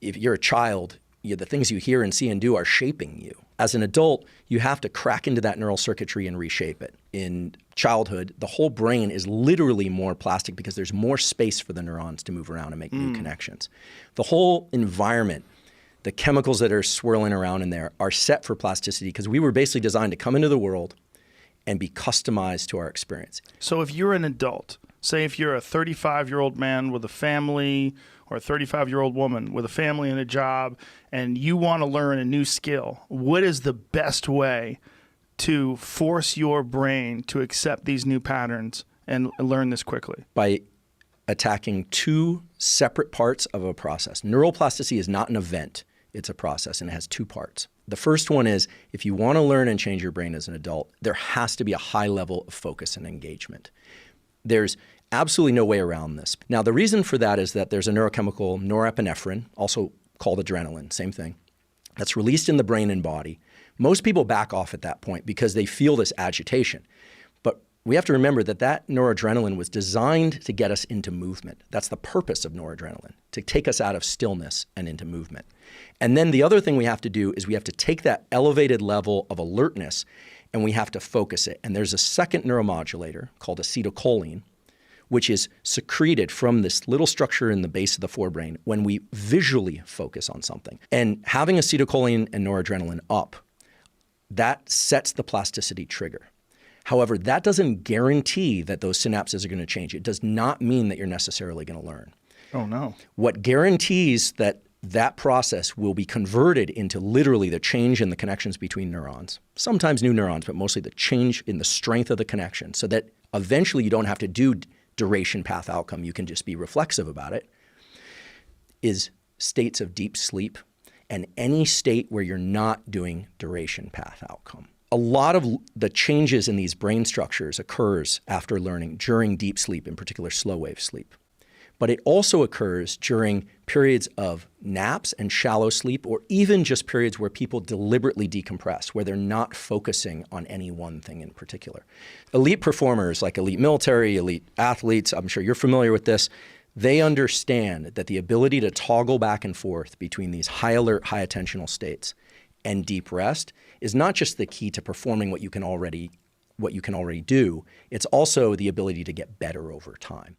If you're a child, the things you hear and see and do are shaping you. As an adult, you have to crack into that neural circuitry and reshape it. In childhood, the whole brain is literally more plastic because there's more space for the neurons to move around and make new connections. The whole environment, the chemicals that are swirling around in there are set for plasticity because we were basically designed to come into the world and be customized to our experience. So if you're an adult, say if you're a 35-year-old man with a family or a 35-year-old woman with a family and a job, and you want to learn a new skill, what is the best way to force your brain to accept these new patterns and learn this quickly? By attacking two separate parts of a process. Neuroplasticity is not an event. It's a process, and it has two parts. The first one is if you want to learn and change your brain as an adult, there has to be a high level of focus and engagement. There's absolutely no way around this. Now, the reason for that is that there's a neurochemical, norepinephrine, also called adrenaline, same thing, that's released in the brain and body. Most people back off at that point because they feel this agitation. But we have to remember that that noradrenaline was designed to get us into movement. That's the purpose of noradrenaline, to take us out of stillness and into movement. And then the other thing we have to do is we have to take that elevated level of alertness and we have to focus it. And there's a second neuromodulator called acetylcholine, which is secreted from this little structure in the base of the forebrain when we visually focus on something. And having acetylcholine and noradrenaline up, that sets the plasticity trigger. However, that doesn't guarantee that those synapses are going to change. It does not mean that you're necessarily going to learn. Oh, no. What guarantees that that process will be converted into literally the change in the connections between neurons, sometimes new neurons, but mostly the change in the strength of the connection, so that eventually you don't have to do duration path outcome, you can just be reflexive about it, is states of deep sleep and any state where you're not doing duration path outcome. A lot of the changes in these brain structures occurs after learning during deep sleep, in particular slow wave sleep. But it also occurs during periods of naps and shallow sleep, or even just periods where people deliberately decompress, where they're not focusing on any one thing in particular. Elite performers like elite military, elite athletes, I'm sure you're familiar with this, they understand that the ability to toggle back and forth between these high alert, high attentional states and deep rest is not just the key to performing what you can already do, it's also the ability to get better over time.